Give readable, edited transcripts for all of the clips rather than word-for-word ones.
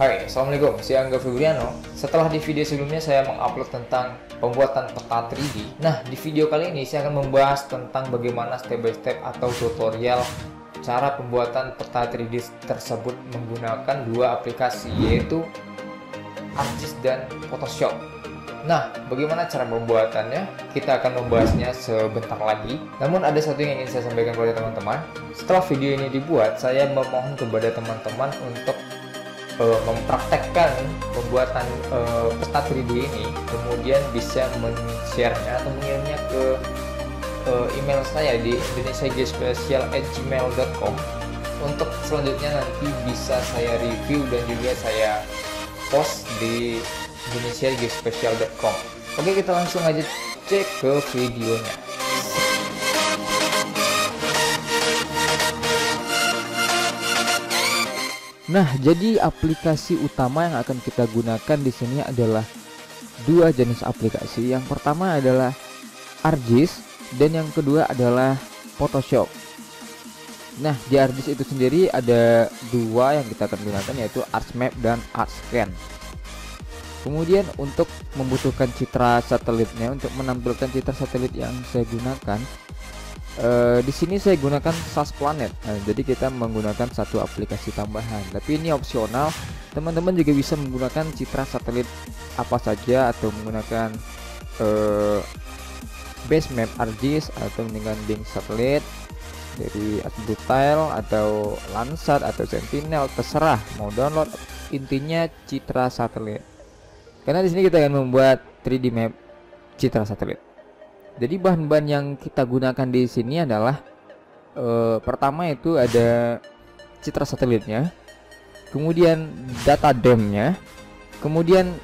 Hai, Assalamualaikum, saya Angga Febriano. Setelah di video sebelumnya saya mengupload tentang pembuatan peta 3D. Nah, di video kali ini saya akan membahas tentang bagaimana step by step atau tutorial cara pembuatan peta 3D tersebut menggunakan dua aplikasi, yaitu ArcGIS dan Photoshop. Nah, bagaimana cara pembuatannya? Kita akan membahasnya sebentar lagi. Namun ada satu yang ingin saya sampaikan kepada teman-teman. Setelah video ini dibuat, saya memohon kepada teman-teman untuk mempraktekkan pembuatan peta 3D ini, kemudian bisa men-share-nya atau mengirimnya ke email saya di indonesiageospatial@gmail.com. Untuk selanjutnya nanti bisa saya review dan juga saya post di indonesiageospatial.com. Oke, kita langsung aja cek ke videonya. Nah, jadi aplikasi utama yang akan kita gunakan di sini adalah dua jenis aplikasi. Yang pertama adalah ArcGIS dan yang kedua adalah Photoshop. Nah, di ArcGIS itu sendiri ada dua yang kita akan gunakan, yaitu ArcMap dan ArcScan. Kemudian untuk membutuhkan citra satelitnya, untuk menampilkan citra satelit yang saya gunakan, di sini saya gunakan SAS Planet. Nah, jadi kita menggunakan satu aplikasi tambahan, tapi ini opsional. Teman-teman juga bisa menggunakan citra satelit apa saja atau menggunakan base map ArcGIS atau dengan Bing satelit dari ArcBrutile atau Landsat atau Sentinel, terserah mau download, intinya citra satelit. Karena di sini kita akan membuat 3D map citra satelit. Jadi bahan-bahan yang kita gunakan di sini adalah pertama itu ada citra satelitnya, kemudian data DEM-nya, kemudian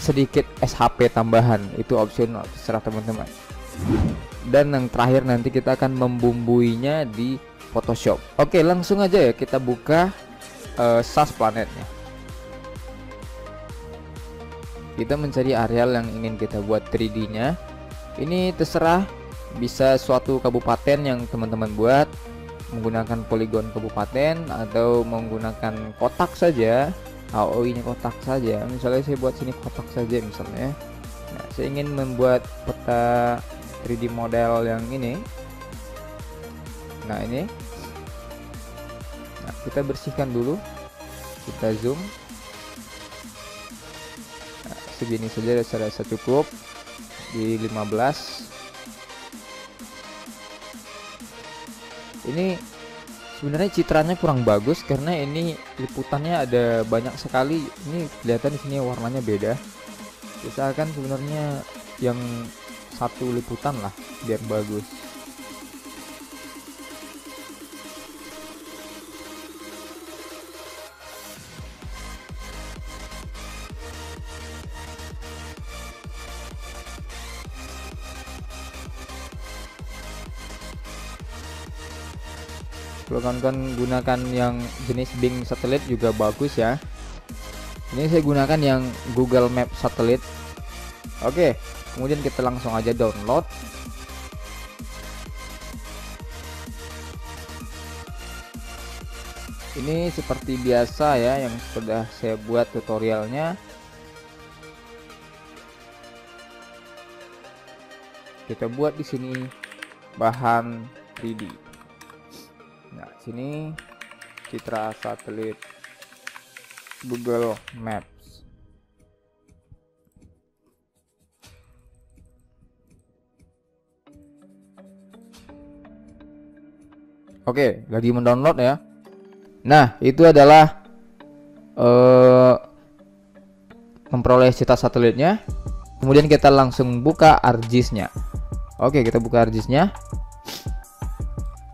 sedikit SHP tambahan, itu opsional terserah teman-teman. Dan yang terakhir nanti kita akan membumbuinya di Photoshop. Oke, langsung aja ya kita buka SAS Planetnya. Kita mencari areal yang ingin kita buat 3D-nya. Ini terserah, bisa suatu kabupaten yang teman-teman buat menggunakan poligon kabupaten atau menggunakan kotak saja, AOI-nya kotak saja. Misalnya saya buat sini kotak saja misalnya. Nah, saya ingin membuat peta 3D model yang ini. Nah, ini. Nah, kita bersihkan dulu. Kita zoom. Nah, segini saja saya rasa cukup. Di 15. Ini sebenarnya citranya kurang bagus karena ini liputannya ada banyak sekali. Ini kelihatan di sini warnanya beda. Usahakan sebenarnya yang satu liputan lah biar bagus. Kalau kawan-kawan gunakan yang jenis Bing satelit juga bagus ya. Ini saya gunakan yang Google Map satelit. Oke, kemudian kita langsung aja download. Ini seperti biasa ya yang sudah saya buat tutorialnya. Kita buat di sini bahan 3D. Nah, sini citra satelit Google Maps. Oke, lagi mendownload ya. Nah, itu adalah memperoleh citra satelitnya. Kemudian kita langsung buka ArcGIS-nya. Oke, kita buka ArcGIS-nya.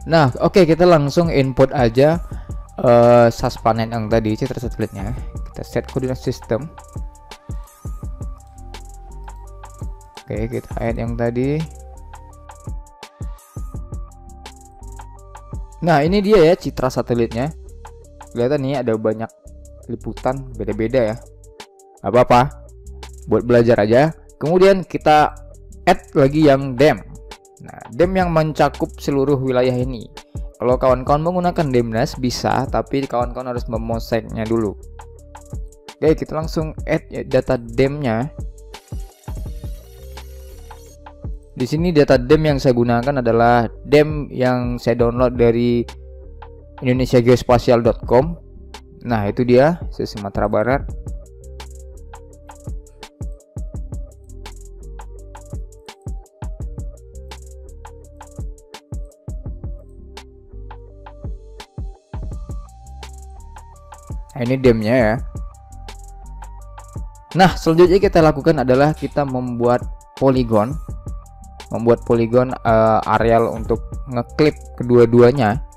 Nah, oke, kita langsung input aja SAS Planet yang tadi, citra satelitnya. Kita set koordinat sistem. Oke, kita add yang tadi. Nah, ini dia ya citra satelitnya. Kelihatan nih ada banyak liputan beda-beda ya. Apa-apa, buat belajar aja. Kemudian kita add lagi yang DEM. Nah, DEM yang mencakup seluruh wilayah ini. Kalau kawan-kawan menggunakan DEMNAS bisa, tapi kawan-kawan harus memosaiknya dulu. Oke, kita langsung add data DEM-nya. Di sini data DEM yang saya gunakan adalah DEM yang saya download dari indonesiageospatial.com. Nah, itu dia, Sumatera Barat. Nah, ini DEM-nya ya. Nah, selanjutnya kita lakukan adalah kita membuat poligon. Areal untuk ngeklip kedua-duanya.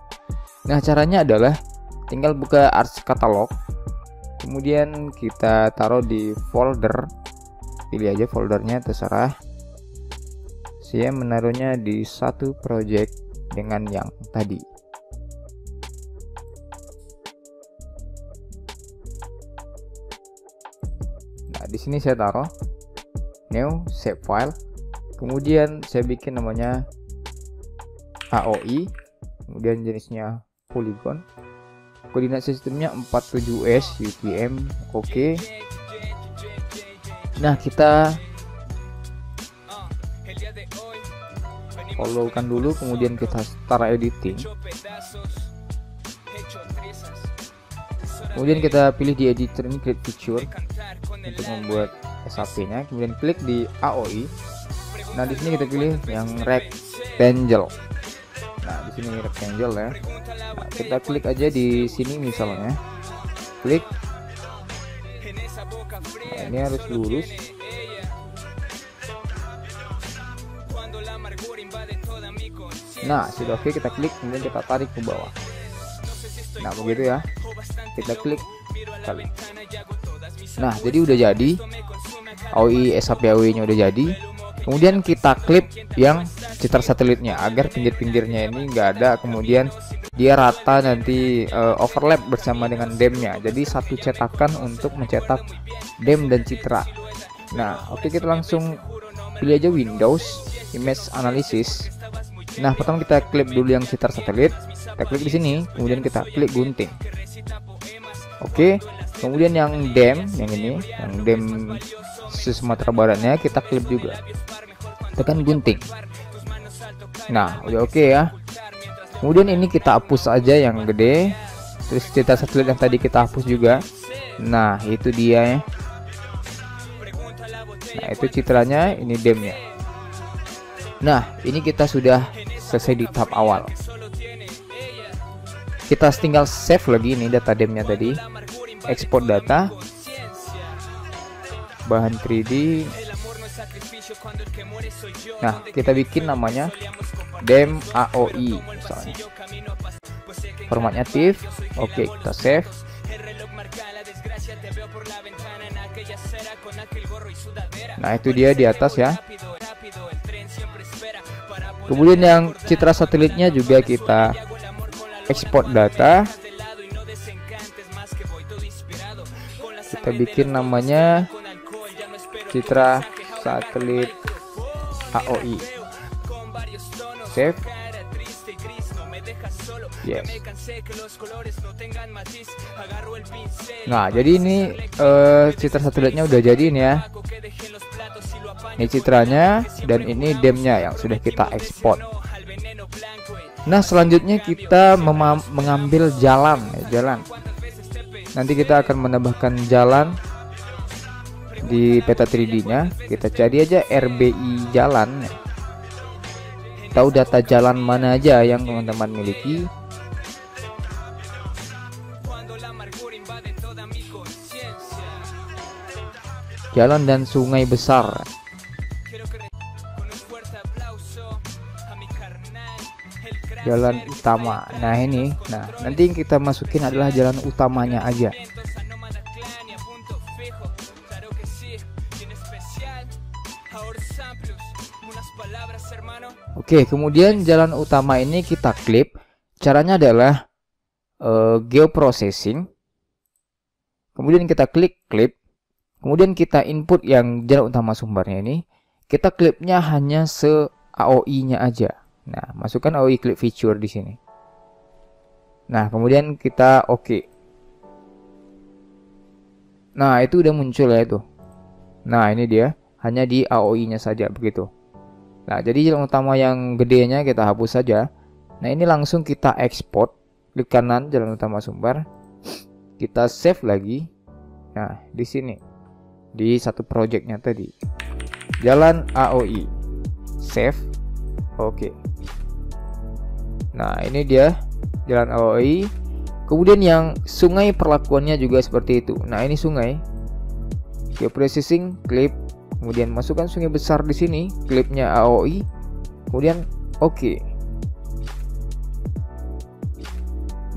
Nah, caranya adalah tinggal buka Ars Catalog. Kemudian kita taruh di folder. Pilih aja foldernya, terserah. Saya menaruhnya di satu project dengan yang tadi. Nah, di sini saya taruh new save file. Kemudian saya bikin namanya AOI. Kemudian jenisnya polygon. Koordinat sistemnya 47S UTM. Oke. Nah, kita followkan dulu, kemudian kita start editing. Kemudian kita pilih di editor ini, create feature untuk membuat SAP-nya. Kemudian klik di AOI. Nah, di sini kita pilih yang rectangle. Nah, di sini rectangle ya. Nah, kita klik aja di sini misalnya. Klik. Nah, ini harus lurus. Nah, sudah oke, kita klik, kemudian kita tarik ke bawah. Nah, begitu ya. Kita klik kali. Nah, jadi udah jadi. AOI SAP AOI-nya udah jadi. Kemudian kita klip yang citra satelitnya agar pinggir-pinggirnya ini enggak ada, kemudian dia rata nanti overlap bersama dengan DEM-nya. Jadi satu cetakan untuk mencetak DEM dan citra. Nah, oke, kita langsung pilih aja Windows Image Analysis. Nah, pertama kita klip dulu yang citra satelit. Kita klik di sini, kemudian kita klik gunting. Oke, kemudian yang DEM, yang ini, yang DEM Sumatera Baratnya kita klip juga. Tekan gunting. Nah, udah oke ya. Kemudian ini kita hapus aja yang gede. Terus citra satelit yang tadi kita hapus juga. Nah, itu dia ya. Nah, itu citranya, ini DEM-nya. Nah, ini kita sudah selesai di tahap awal. Kita tinggal save lagi ini data DEM-nya tadi. Export data. Bahan 3D. Nah, kita bikin namanya DEM AOI misalnya. Formatnya TIFF. Oke, kita save. Nah, itu dia di atas ya. Kemudian yang citra satelitnya juga kita export data. Kita bikin namanya citra satelit AOI. Save. Yes. Nah, jadi ini citra satelitnya udah jadi nih ya. Ini citranya dan ini DEM-nya yang sudah kita ekspor. Nah, selanjutnya kita mengambil jalan. Nanti kita akan menambahkan jalan di peta 3D-nya. Kita cari aja RBI jalan. Tahu data jalan mana aja yang teman-teman miliki. Jalan dan sungai besar. Jalan utama. Nah, ini. Nah, nanti yang kita masukin adalah jalan utamanya aja. Oke, kemudian jalan utama ini kita klip. Caranya adalah geoprocessing. Kemudian kita klik klip. Kemudian kita input yang jalan utama sumbernya ini. Kita klipnya hanya se-AOI-nya aja. Nah, masukkan AOI clip feature di sini. Nah, kemudian kita oke. Nah, itu udah muncul ya itu. Nah, ini dia, hanya di AOI-nya saja begitu. Nah, jadi jalan utama yang gedenya kita hapus saja. Nah, ini langsung kita ekspor. Klik kanan jalan utama sumber. Kita save lagi. Nah, di sini di satu projectnya tadi. Jalan AOI. Save. Oke. Nah, ini dia jalan AOI. Kemudian yang sungai perlakuannya juga seperti itu. Nah, ini sungai. Geoprocessing, klip, kemudian masukkan sungai besar di sini, klipnya AOI, kemudian oke.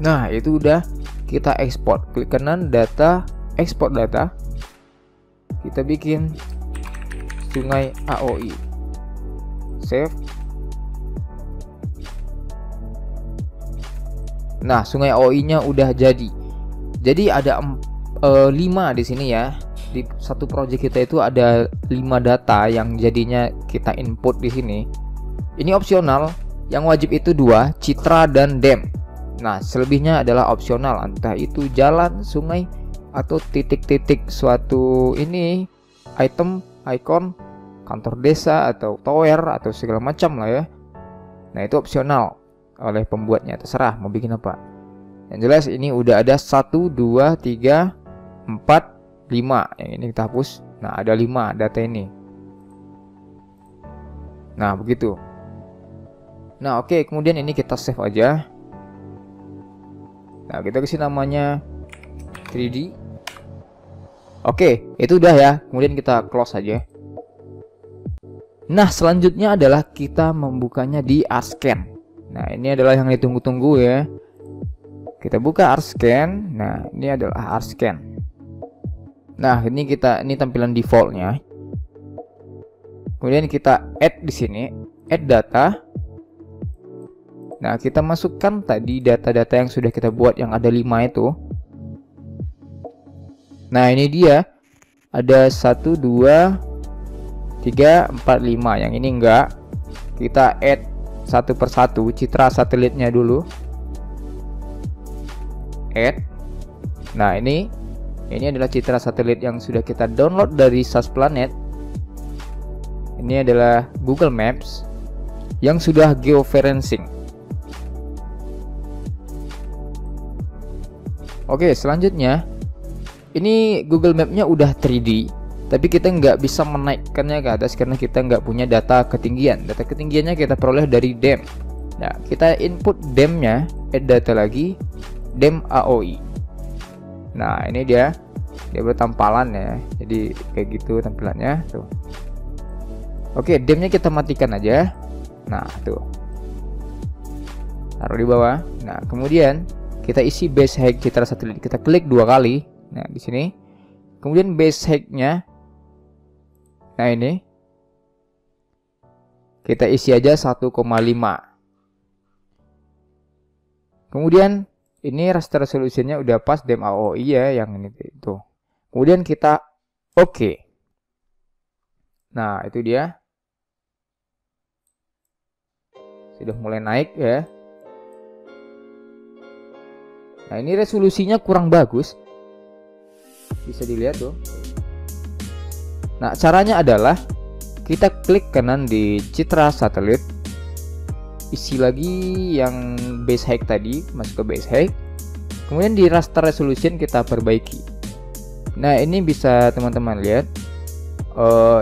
Nah, itu udah kita ekspor. Klik kanan data, ekspor data. Kita bikin sungai AOI. Save. Nah, sungai AOI-nya udah jadi. Jadi ada 5 di sini ya. Di satu project kita itu ada 5 data yang jadinya kita input di sini. Ini opsional. Yang wajib itu 2, citra dan dam. Nah, selebihnya adalah opsional, entah itu jalan, sungai, atau titik-titik suatu ini item, icon, kantor desa atau tower atau segala macam lah ya. Nah, itu opsional oleh pembuatnya, terserah mau bikin apa. Yang jelas ini udah ada 1, 2, 3, 4, 5. Yang ini kita hapus. Nah, ada 5 data ini. Nah, begitu. Nah, oke, kemudian ini kita save aja. Nah, kita kasih namanya 3D. Oke, itu udah ya. Kemudian kita close aja. Nah, selanjutnya adalah kita membukanya di ArtScan. Nah, ini adalah yang ditunggu-tunggu ya. Kita buka ArtScan. Nah, ini adalah ArtScan. Nah, ini tampilan defaultnya. Kemudian kita add di sini, add data. Nah, kita masukkan tadi data-data yang sudah kita buat yang ada 5 itu. Nah, ini dia. Ada 1, 2, 3, 4, 5. Yang ini enggak. Kita add satu persatu citra satelitnya dulu. Add. Nah, ini adalah citra satelit yang sudah kita download dari SAS Planet. Ini adalah Google Maps yang sudah georeferencing. Oke, selanjutnya ini Google Map-nya udah 3D, tapi kita nggak bisa menaikkannya ke atas karena kita nggak punya data ketinggian. Data ketinggiannya kita peroleh dari DEM. Nah, kita input DEM-nya, add data lagi, DEM AOI. Nah, ini dia bertampalan ya. Jadi kayak gitu tampilannya tuh. Oke, DEM-nya kita matikan aja. Nah, tuh. Taruh di bawah. Nah, kemudian kita isi base height citra satelit. Kita klik 2 kali. Nah, di sini. Kemudian base height-nya. Nah, ini. Kita isi aja 1,5. Kemudian ini raster resolutionnya udah pas DEM AOI ya, yang ini itu. Kemudian kita oke. Nah, itu dia. Sudah mulai naik ya. Nah, ini resolusinya kurang bagus. Bisa dilihat tuh. Nah, caranya adalah kita klik kanan di citra satelit. Isi lagi yang base height tadi, masuk ke base height. Kemudian di raster resolution kita perbaiki. Nah, ini bisa teman-teman lihat.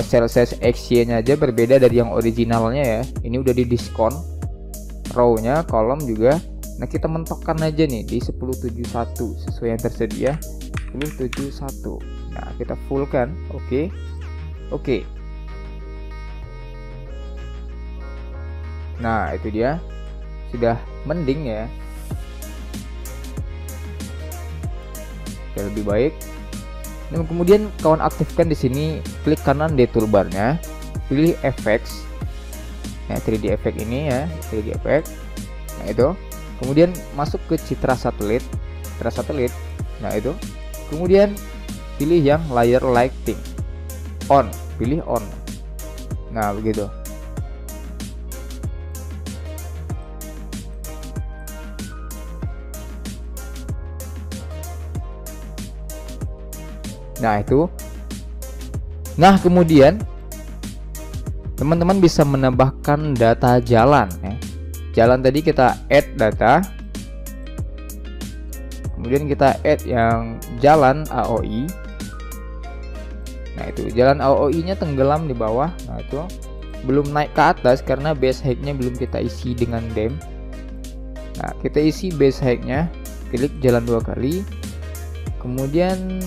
Cell size XY-nya aja berbeda dari yang originalnya ya. Ini udah di diskon. Row-nya, kolom juga. Nah, kita mentokkan aja nih di 1071 sesuai yang tersedia. 1071. Nah, kita full kan. Oke. Oke. Nah, itu dia. Sudah mending ya. Sudah lebih baik. Nah, kemudian kawan aktifkan di sini, klik kanan di toolbarnya, pilih effects. Nah, 3D effect ini ya, 3D effect. Nah, itu. Kemudian masuk ke citra satelit. Nah, itu. Kemudian pilih yang layer lighting. On, pilih on. Nah, begitu. Nah itu. Nah kemudian teman-teman bisa menambahkan data jalan ya. Jalan tadi kita add data, kemudian kita add yang jalan AOI. Nah itu jalan AOI nya tenggelam di bawah. Nah itu belum naik ke atas karena base height nya belum kita isi dengan dem. Nah kita isi base height nya, klik jalan 2 kali, kemudian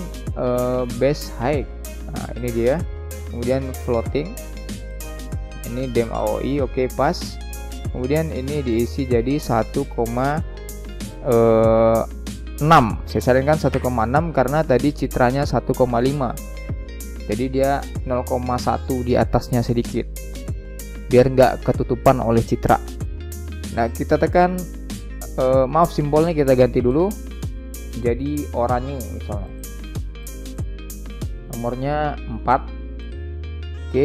base height. Nah ini dia, kemudian floating, ini dem AOI, oke pas. Kemudian ini diisi jadi 1,6. Saya sarankan 1,6 karena tadi citranya 1,5, jadi dia 0,1 di atasnya sedikit biar nggak ketutupan oleh citra. Nah kita tekan maaf, simbolnya kita ganti dulu jadi oranye misalnya, nomornya 4.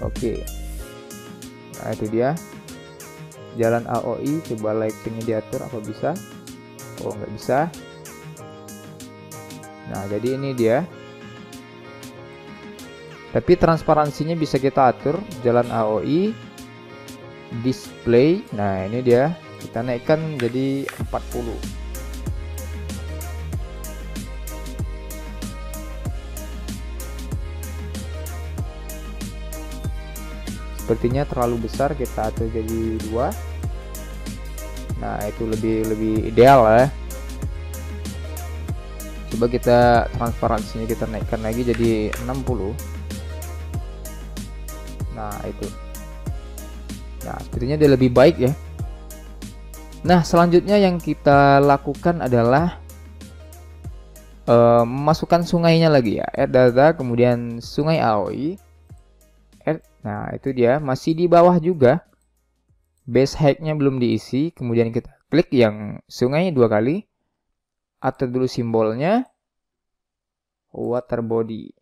Oke. Nah itu dia jalan AOI. Coba lightingnya diatur apa bisa. Oh nggak bisa. Nah jadi ini dia, tapi transparansinya bisa kita atur. Jalan AOI, display. Nah ini dia, kita naikkan jadi 40. Sepertinya terlalu besar, kita atur jadi 2. Nah itu lebih ideal ya. Coba kita transparansinya kita naikkan lagi jadi 60. Nah itu. Nah sepertinya dia lebih baik ya. Nah selanjutnya yang kita lakukan adalah memasukkan sungainya lagi ya. Add data, kemudian sungai AOI. Nah itu dia, masih di bawah juga, base height-nya belum diisi. Kemudian kita klik yang sungai 2 kali, atur dulu simbolnya water body.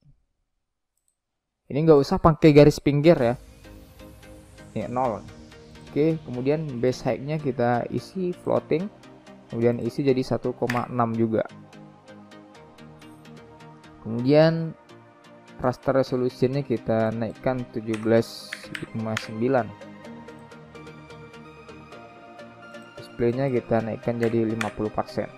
Ini nggak usah pakai garis pinggir ya, ini 0. Oke, kemudian base height-nya kita isi floating, kemudian isi jadi 1,6 juga. Kemudian raster resolutionnya kita naikkan 17:59. Displaynya kita naikkan jadi 50%.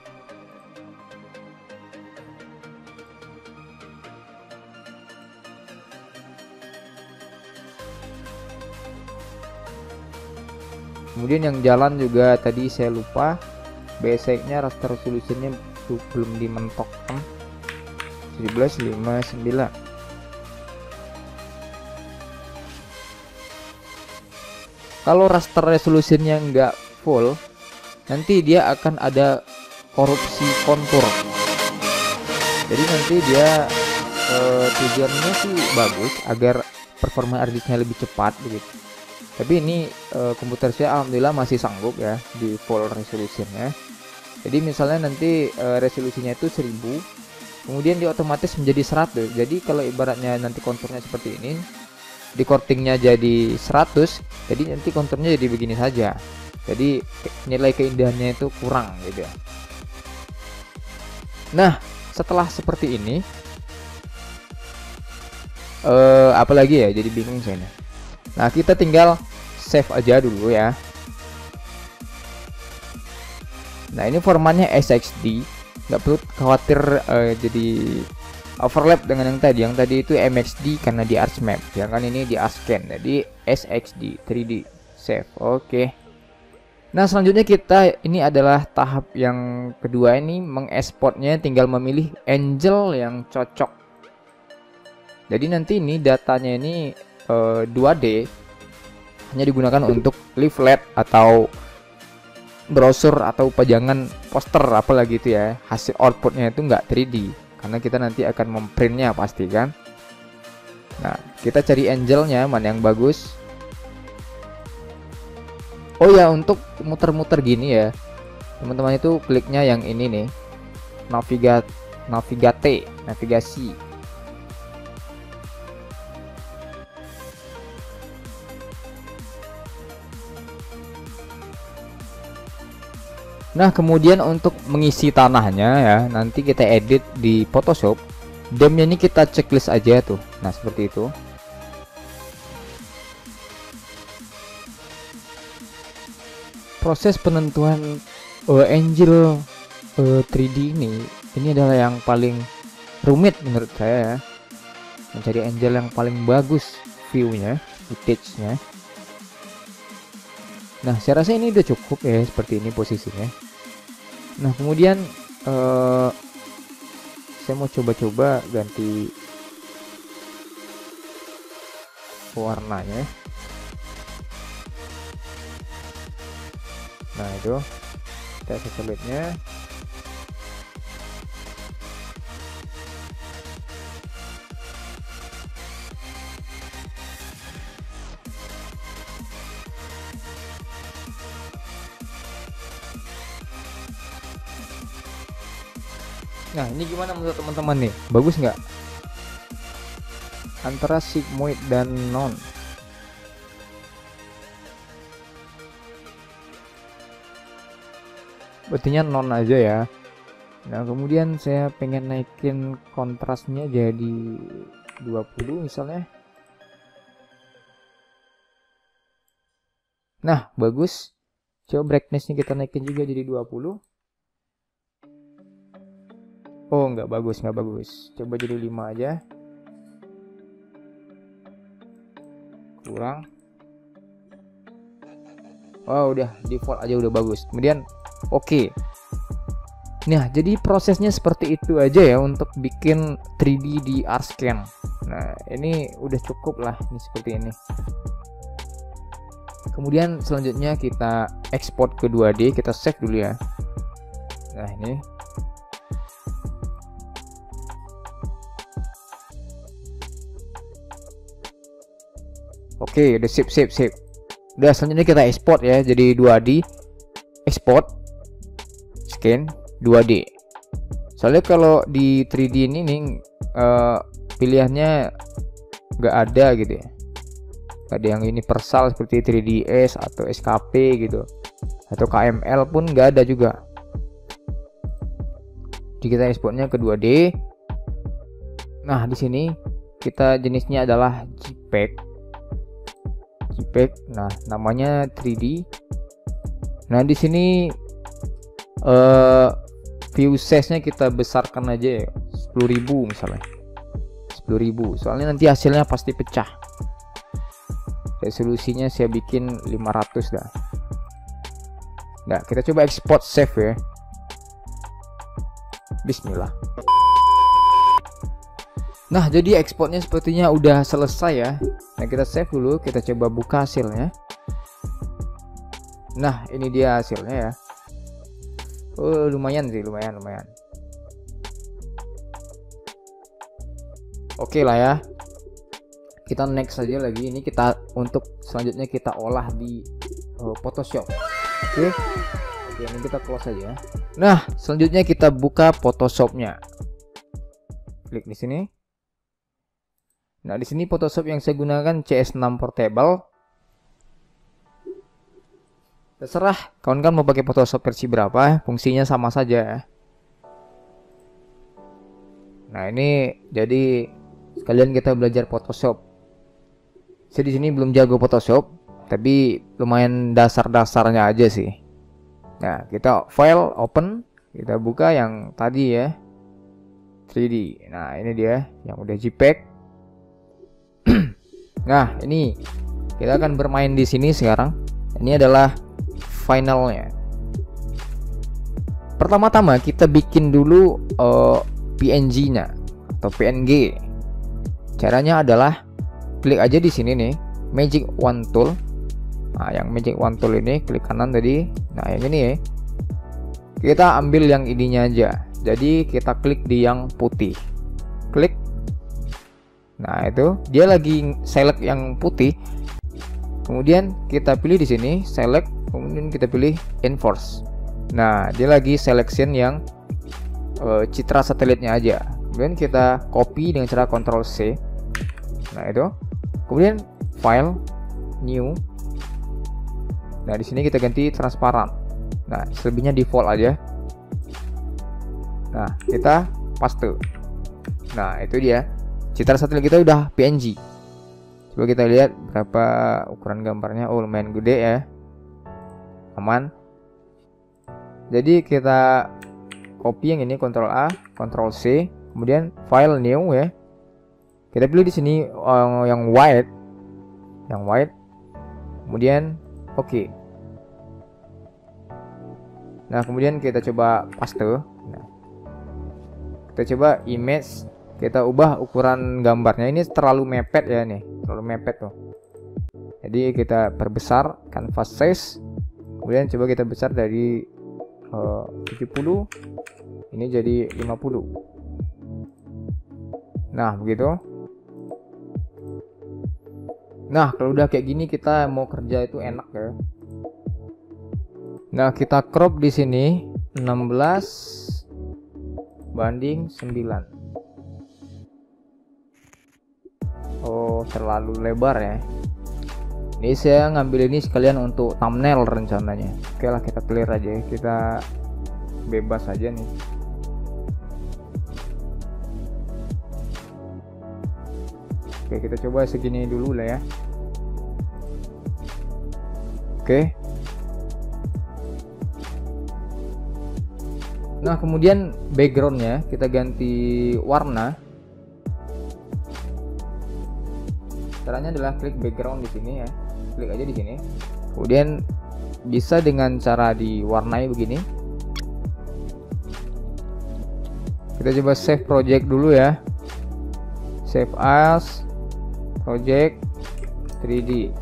Kemudian yang jalan juga tadi saya lupa, basic-nya raster resolutionnya belum dimentokkan, 17:59. Kalau raster resolutionnya nggak full, nanti dia akan ada korupsi kontur. Jadi nanti dia tujuannya sih bagus agar performa RTX-nya lebih cepat begitu. Tapi ini komputer saya alhamdulillah masih sanggup ya di full resolutionnya. Jadi misalnya nanti resolusinya itu 1000, kemudian dia otomatis menjadi 100. Jadi kalau ibaratnya nanti konturnya seperti ini, di kortingnya jadi 100, jadi nanti konturnya jadi begini saja. Jadi nilai keindahannya itu kurang gitu ya. Nah setelah seperti ini apalagi ya, jadi bingung saya nih. Nah kita tinggal save aja dulu ya. Nah ini formatnya SXD, nggak perlu khawatir jadi overlap dengan yang tadi itu MXD karena di ArchMap, ya kan ini di ArchScan, jadi SXD 3D save. Oke. Nah selanjutnya kita, ini adalah tahap yang kedua, ini mengekspornya, tinggal memilih angle yang cocok. Jadi nanti ini datanya ini 2D, hanya digunakan untuk leaflet atau brosur atau pajangan poster apalagi itu ya. Hasil outputnya itu nggak 3D karena kita nanti akan memprintnya pasti kan. Nah kita cari angle-nya mana yang bagus. Oh ya, untuk muter-muter gini ya teman-teman, itu kliknya yang ini nih, navigasi. Nah, kemudian untuk mengisi tanahnya ya, nanti kita edit di Photoshop. Demnya ini kita checklist aja tuh. Nah, seperti itu. Proses penentuan Angel 3D ini adalah yang paling rumit menurut saya ya. Mencari angel yang paling bagus view-nya, footage-nya. Nah, saya rasa ini udah cukup ya, seperti ini posisinya. Nah, kemudian saya mau coba-coba ganti warnanya. Nah, itu kita satelitnya. Nah, ini gimana menurut teman-teman nih? Bagus nggak? Antara sigmoid dan non. Berarti non aja ya. Nah, kemudian saya pengen naikin kontrasnya jadi 20 misalnya. Nah, bagus. Coba brightness-nya kita naikin juga jadi 20. Oh, nggak bagus. Coba jadi 5 aja. Kurang. Oh, udah default aja udah bagus. Kemudian oke. Nah, jadi prosesnya seperti itu aja ya untuk bikin 3D di Arscan. Nah, ini udah cukup lah, ini seperti ini. Kemudian selanjutnya kita ekspor ke 2D, kita save dulu ya. Nah, ini. Oke, udah sip. Udah, selanjutnya kita ekspor ya, jadi 2D. Export, scan, 2D. Soalnya kalau di 3D ini nih pilihannya nggak ada gitu ya. Ada yang universal seperti 3ds atau SKP gitu, atau KML pun nggak ada juga. Jadi kita ekspornya ke 2D. Nah, di sini kita jenisnya adalah JPEG. Nah, namanya 3D. Nah, di sini view size-nya kita besarkan aja ya, 10.000 misalnya. 10.000. Soalnya nanti hasilnya pasti pecah. Resolusinya saya bikin 500 dah. Nah, kita coba export save ya. Bismillah. Nah, jadi ekspornya sepertinya udah selesai ya. Nah, kita save dulu, kita coba buka hasilnya. Nah, ini dia hasilnya ya. Oh, lumayan sih, lumayan. Oke lah ya. Kita next saja lagi. Ini kita untuk selanjutnya kita olah di Photoshop. Oke, ini kita close aja. Nah, selanjutnya kita buka Photoshopnya. Klik di sini. Nah, di sini Photoshop yang saya gunakan CS6 Portable. Terserah kawan-kawan mau pakai Photoshop versi berapa, fungsinya sama saja ya. Nah, ini jadi sekalian kita belajar Photoshop. Saya di sini belum jago Photoshop, tapi lumayan dasar-dasarnya aja sih. Nah, kita file open, kita buka yang tadi ya, 3D. Nah, ini dia yang udah JPEG. Nah, ini kita akan bermain di sini sekarang. Ini adalah finalnya. Pertama-tama kita bikin dulu PNG-nya atau PNG. Caranya adalah klik aja di sini nih, Magic Wand Tool. Nah, yang Magic Wand Tool ini klik kanan tadi. Nah, yang ini ya. Kita ambil yang ininya aja. Jadi kita klik di yang putih. Klik. Nah, itu dia lagi select yang putih. Kemudian kita pilih di sini select, kemudian kita pilih enforce. Nah, dia lagi selection yang citra satelitnya aja. Kemudian kita copy dengan cara Ctrl C. Nah, itu. Kemudian file, new. Nah, di sini kita ganti transparan. Nah, selebihnya default aja. Nah, kita paste. Nah, itu dia. Citra satelit kita udah PNG. Coba kita lihat berapa ukuran gambarnya. Oh, lumayan gede ya. Aman. Jadi kita copy yang ini, Ctrl A, Ctrl C, kemudian file new ya. Kita pilih di sini yang white. Kemudian oke. Nah, kemudian kita coba paste. Nah, kita coba image, kita ubah ukuran gambarnya. Ini terlalu mepet ya nih, terlalu mepet tuh. Jadi kita perbesar canvas size. Kemudian coba kita besar dari 70, ini jadi 50. Nah, begitu. Nah, kalau udah kayak gini kita mau kerja itu enak ya. Nah, kita crop di sini 16:9. Oh, terlalu lebar ya. Ini saya ngambil ini sekalian untuk thumbnail rencananya. Oke lah, kita clear aja ya. Kita bebas aja nih. Oke, kita coba segini dulu lah ya. Oke. Nah, kemudian backgroundnya kita ganti warna. Caranya adalah klik background di sini ya. Klik aja di sini. Kemudian bisa dengan cara diwarnai begini. Kita coba save project dulu ya. Save as project 3D.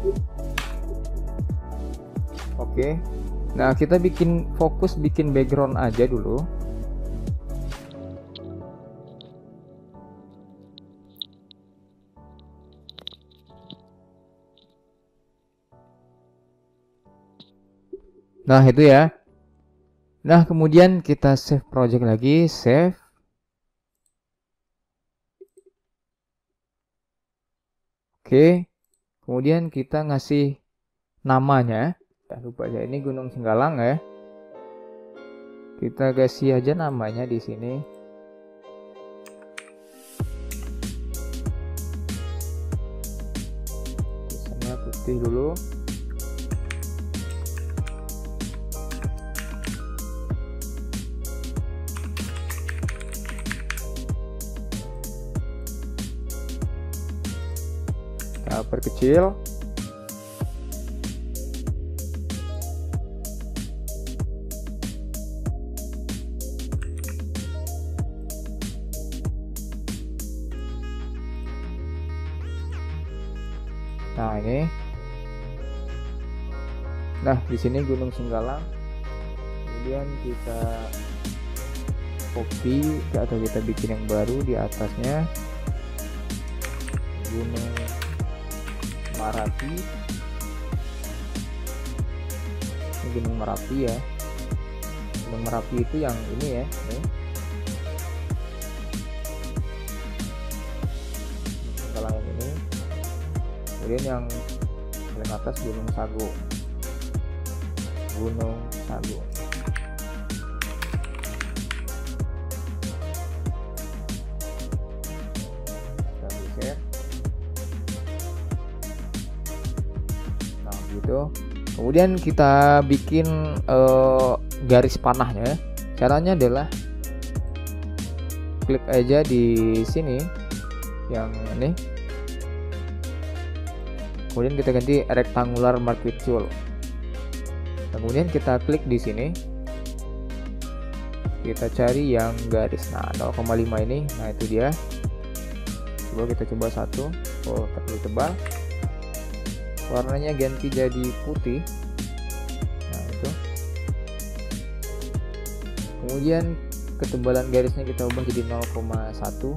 Oke. Nah, kita fokus bikin background aja dulu. Nah, itu ya. Nah, kemudian kita save project lagi, save. Oke. Kemudian kita ngasih namanya. Lupa aja, ini Gunung Singgalang ya. Kita kasih aja namanya di sini. Tulisannya putih dulu. Kita perkecil. Nah, ini. Nah, di sini Gunung Singgalang. Kemudian kita copy atau kita bikin yang baru di atasnya. Gunung Merapi. Ini Gunung Merapi ya. Gunung Merapi itu yang ini ya. Singgalang yang ini. Kemudian yang paling atas Gunung Sago. Gunung Sago. Kita share. Nah, gitu. Kemudian kita bikin garis panahnya. Caranya adalah klik aja di sini yang ini. Kemudian kita ganti rectangular marquee tool. Kemudian kita klik di sini. Kita cari yang garis. Nah, 0,5 ini. Nah, itu dia. Coba kita coba satu. Oh, terlalu tebal. Warnanya ganti jadi putih. Nah, itu. Kemudian ketebalan garisnya kita ubah jadi 0,1.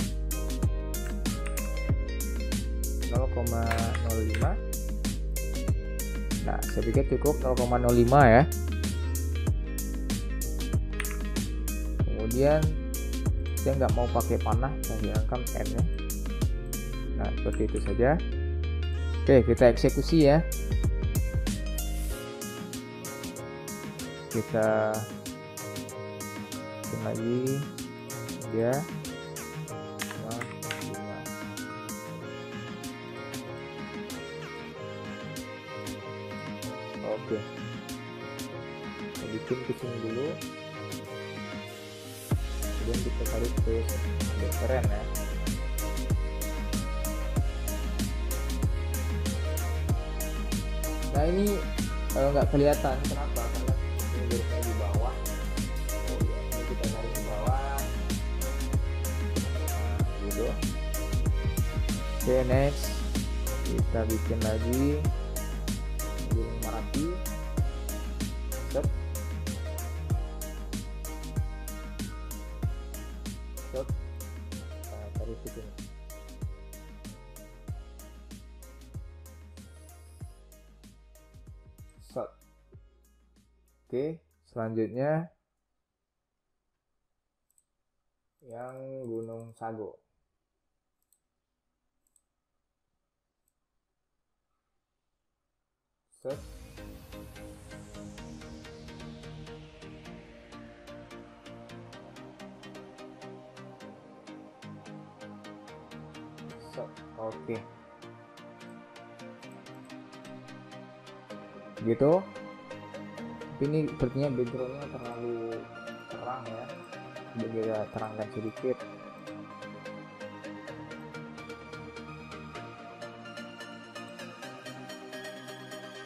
0,05. Nah, saya pikir cukup 0,05 ya. Kemudian saya nggak mau pakai panah, saya hilangkan N-nya. Nah, seperti itu saja. Oke, kita eksekusi ya. kita bikin lagi dia. Oke, kita bikin kesini dulu, kemudian kita tarik ke keren ya. Nah ini nggak kelihatan, kenapa? Karena ini garisnya di bawah. Oh ya, ini kita tarik ke bawah. Nah, gitu. Oke, next kita bikin lagi burung merapi. Set. Set. Nah, tarik ke sini. Set. Oke, selanjutnya yang Gunung Sago. Set. Set. Oke. Gitu. Tapi ini sepertinya backgroundnya terlalu terang ya. Coba kita terangkan sedikit.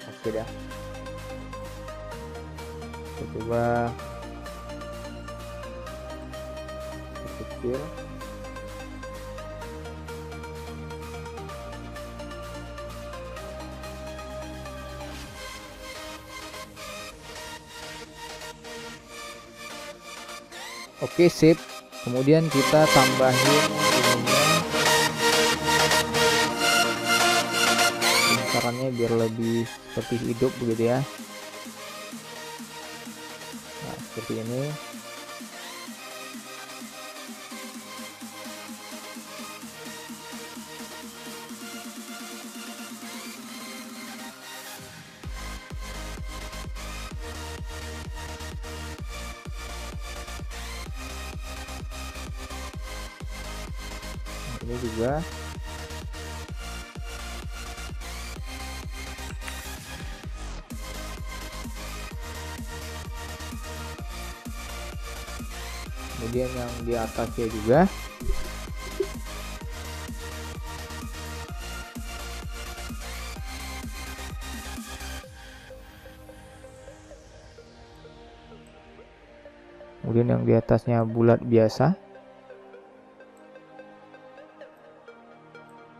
Oke dah. Kita coba kecil. Oke, sip. Kemudian kita tambahin ininya, lingkarannya biar lebih seperti hidup begitu ya. Nah, seperti ini. Ini juga. Kemudian yang di atasnya juga. Kemudian yang di atasnya bulat biasa.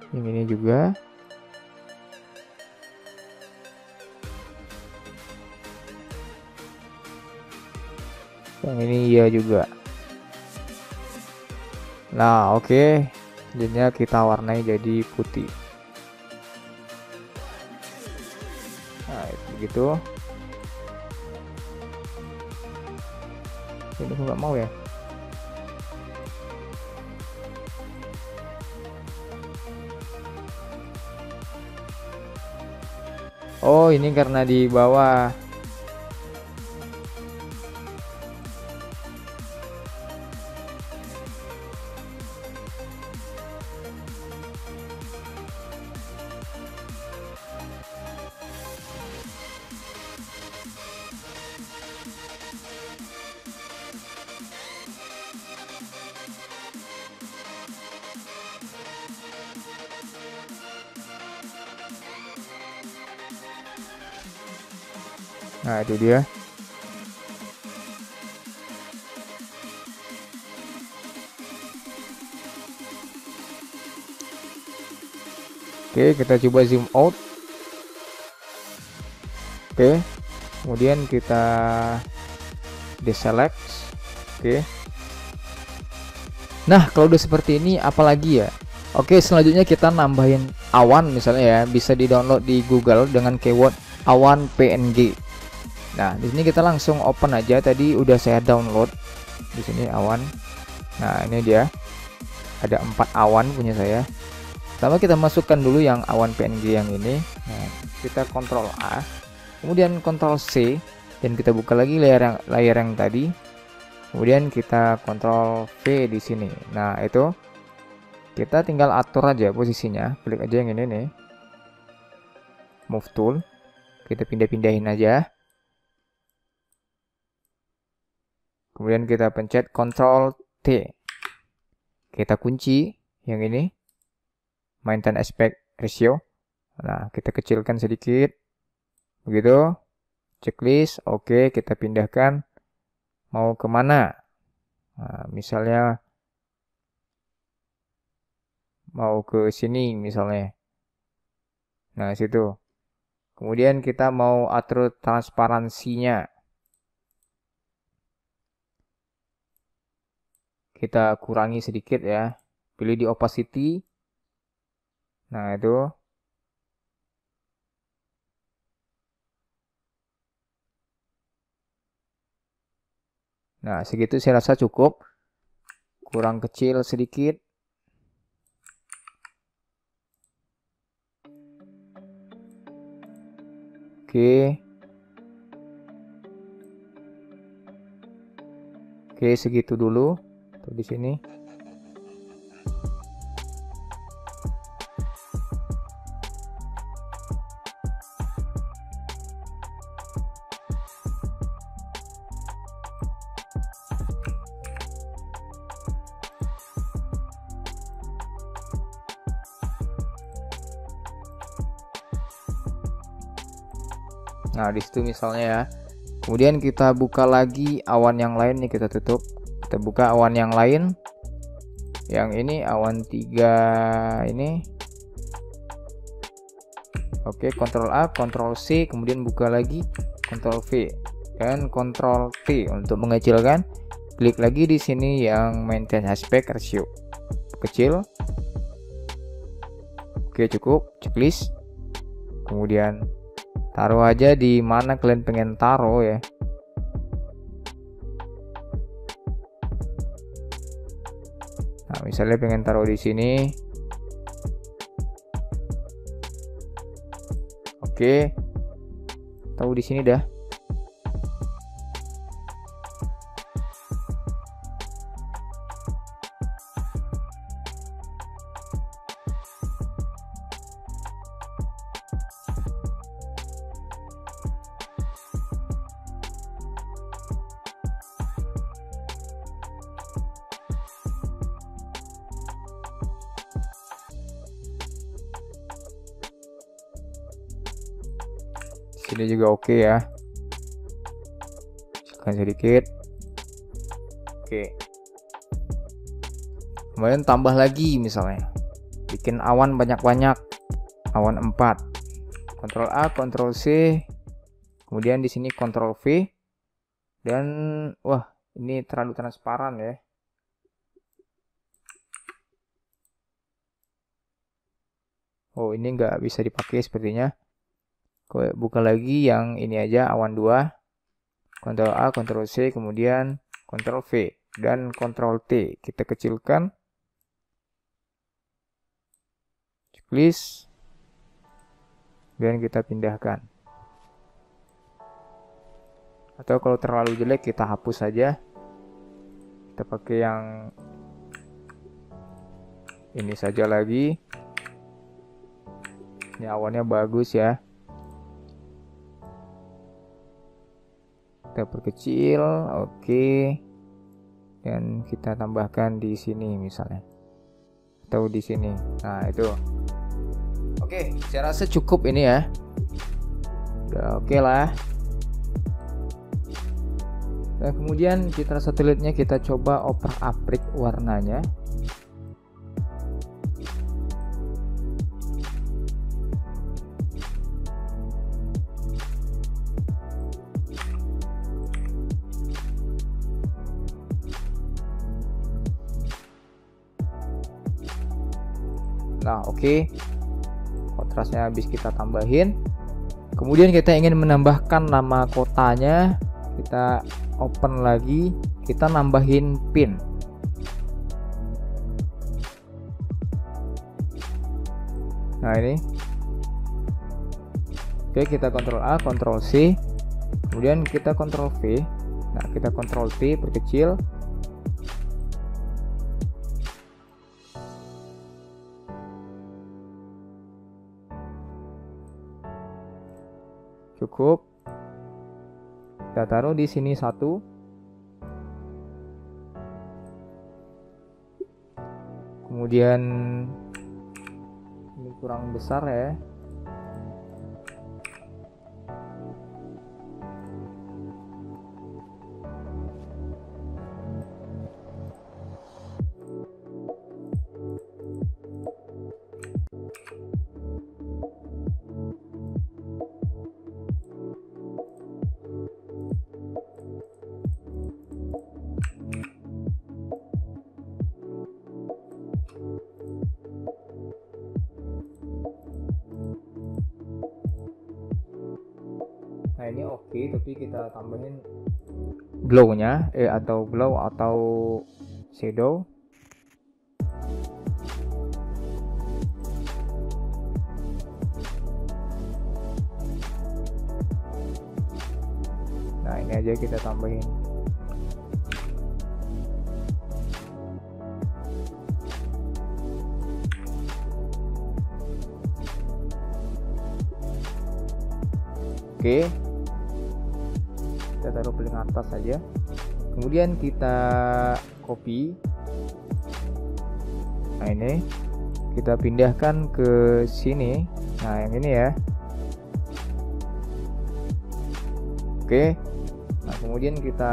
Yang ini juga. Yang ini iya juga. Nah, oke. Jadinya kita warnai jadi putih. Nah, begitu. Ini aku nggak mau ya. Oh, ini karena di bawah. Nah, itu dia. Oke, kita coba zoom out. Oke, kemudian kita deselect. Oke. Nah, kalau udah seperti ini apalagi ya? Oke, selanjutnya kita nambahin awan misalnya ya, bisa di-download di Google dengan keyword awan PNG. Nah, di sini kita langsung open aja. Tadi udah saya download. Di sini awan. Nah, ini dia. Ada 4 awan punya saya. Pertama kita masukkan dulu yang awan PNG yang ini. Nah, kita Ctrl A, kemudian Ctrl C. dan kita buka lagi layar yang tadi. Kemudian kita Ctrl V di sini. Nah, itu kita tinggal atur aja posisinya. Klik aja yang ini nih, move tool, kita pindah-pindahin aja. Kemudian kita pencet Ctrl T, kita kunci yang ini, maintain aspect ratio. Nah, kita kecilkan sedikit begitu. Checklist, oke, kita pindahkan mau kemana. Nah, misalnya mau ke sini misalnya. Nah, situ. Kemudian kita mau atur transparansinya. Kita kurangi sedikit ya. Pilih di opacity. Nah, itu. Nah, segitu saya rasa cukup. Kurang kecil sedikit. Oke. Oke, segitu dulu. Tuh di sini. Nah, di situ misalnya ya. Kemudian kita buka lagi awan yang lain nih, kita tutup. Kita buka awan yang lain. Yang ini awan 3 ini. Oke, Ctrl A, Ctrl C, kemudian buka lagi Ctrl V dan Ctrl T untuk mengecilkan. Klik lagi di sini yang maintain aspect ratio. Kecil. Oke, cukup. Checklist. Kemudian taruh aja di mana kalian pengen taruh ya. Nah, misalnya pengen taruh di sini. Oke. Taruh di sini dah. Sini juga oke ya. Kecilkan sedikit. Oke. Kemudian tambah lagi misalnya. Bikin awan banyak-banyak. Awan 4. Ctrl A, Ctrl C. Kemudian di sini Ctrl V. Dan wah, ini terlalu transparan ya. Oh, ini nggak bisa dipakai sepertinya. Buka lagi yang ini aja, awan 2. Ctrl A, Ctrl C, kemudian Ctrl V dan Ctrl T. Kita kecilkan. Checklist. Dan kita pindahkan. Atau kalau terlalu jelek kita hapus saja. Kita pakai yang ini saja lagi. Ini awannya bagus ya. Kita perkecil, oke. Dan kita tambahkan di sini misalnya. Atau di sini. Nah, itu. Oke, saya rasa cukup ini ya. Udah oke lah. Nah, kemudian citra satelitnya kita coba oper-aprik warnanya. Nah, oke. Kontrasnya habis kita tambahin. Kemudian kita ingin menambahkan nama kotanya. Kita open lagi. Kita nambahin pin. Nah, ini. Oke, kita Ctrl A, Ctrl C. kemudian kita Ctrl V. Nah, kita Ctrl T perkecil. Cukup. Kita taruh di sini satu. Kemudian ini kurang besar ya. Nah, ini oke, tapi kita tambahin glow-nya atau glow atau shadow. Nah, ini aja kita tambahin. Oke, kita taruh paling atas saja. Kemudian kita copy. Nah, ini kita pindahkan ke sini. Nah, yang ini ya. Oke. Nah, kemudian kita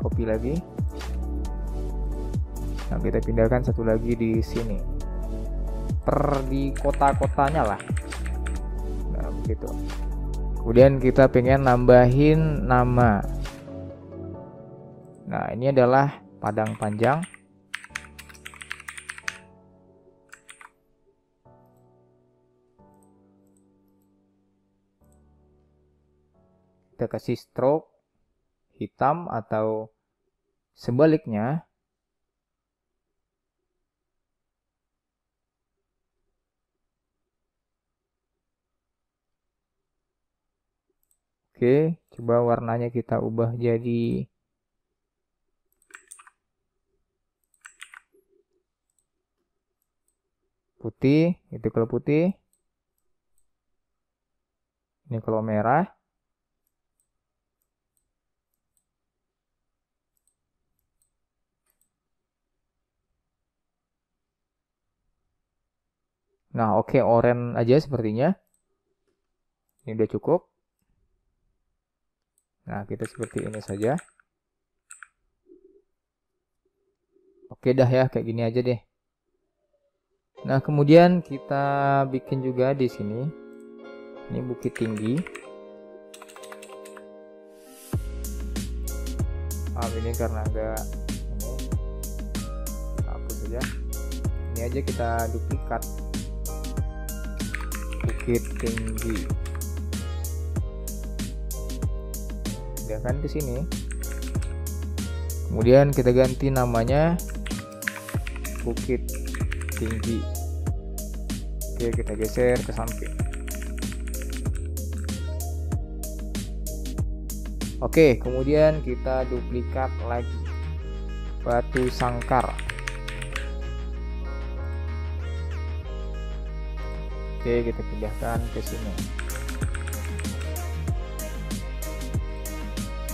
copy lagi. Nah, kita pindahkan satu lagi di sini. Di kota-kotanya lah. Nah, begitu. Kemudian kita pengen nambahin nama. Nah, ini adalah Padang Panjang. Kita kasih stroke hitam atau sebaliknya. Oke, coba warnanya kita ubah jadi putih. Itu kalau putih. Ini kalau merah. Nah, oke, oranye aja sepertinya. Ini udah cukup. Nah, kita seperti ini saja. Oke dah ya, kayak gini aja deh. Nah, kemudian kita bikin juga di sini. Ini Bukit Tinggi. Ini karena enggak ini. Hapus saja. Ini aja kita duplikat. Bukit Tinggi. Kan ke sini. Kemudian kita ganti namanya Bukit Tinggi. Oke, kita geser ke samping. Oke, kemudian kita duplikat lagi Batu Sangkar. Oke, kita pindahkan ke sini.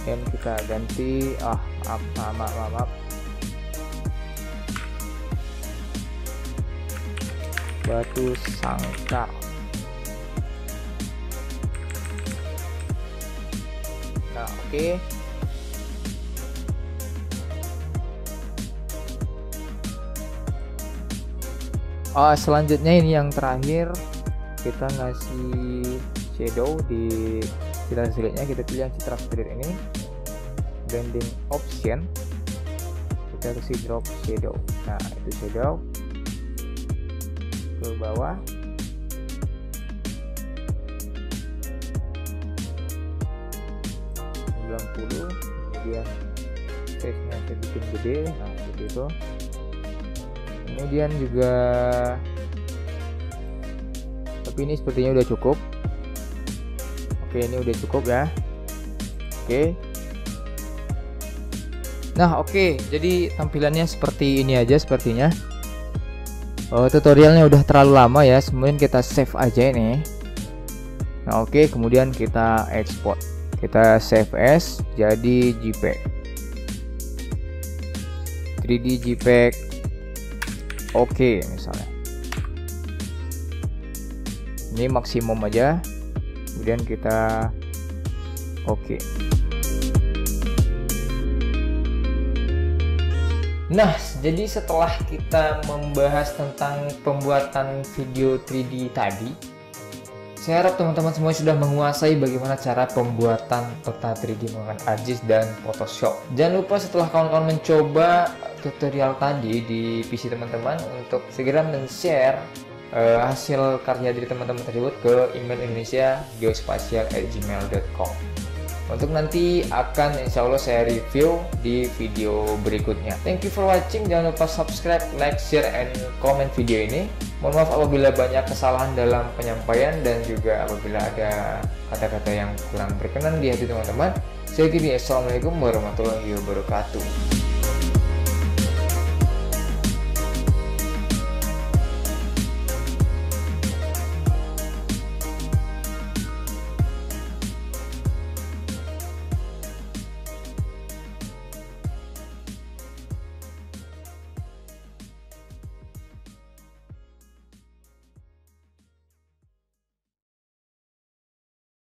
Dan kita ganti maaf Batu Sangkar. Nah, oke. Selanjutnya ini yang terakhir, kita ngasih shadow di citra satelitnya. Kita pilih yang citra satelit ini, blending option, kita kasih drop shadow. Nah, itu shadow ke bawah. Kemudian size nya saya bikin gede. Nah, seperti itu. Kemudian juga, tapi ini sepertinya udah cukup. Oke, ini udah cukup ya. Oke. Nah, oke, jadi tampilannya seperti ini aja sepertinya. Tutorialnya udah terlalu lama ya, kemudian kita save aja ini. Nah, oke, kemudian kita export. Kita save as jadi JPEG. 3D JPEG. Oke, misalnya. Ini maksimum aja. Kemudian kita oke. Nah, jadi setelah kita membahas tentang pembuatan video 3D tadi, saya harap teman-teman semua sudah menguasai bagaimana cara pembuatan peta 3D menggunakan ArcGIS dan Photoshop. Jangan lupa setelah kawan-kawan mencoba tutorial tadi di PC teman-teman untuk segera men-share hasil karya dari teman-teman tersebut ke email indonesiageospatial@gmail.com. Untuk nanti akan insya Allah saya review di video berikutnya. Thank you for watching. Jangan lupa subscribe, like, share, and comment video ini. Mohon maaf apabila banyak kesalahan dalam penyampaian dan juga apabila ada kata-kata yang kurang berkenan di hati teman-teman. Saya kira assalamualaikum warahmatullahi wabarakatuh.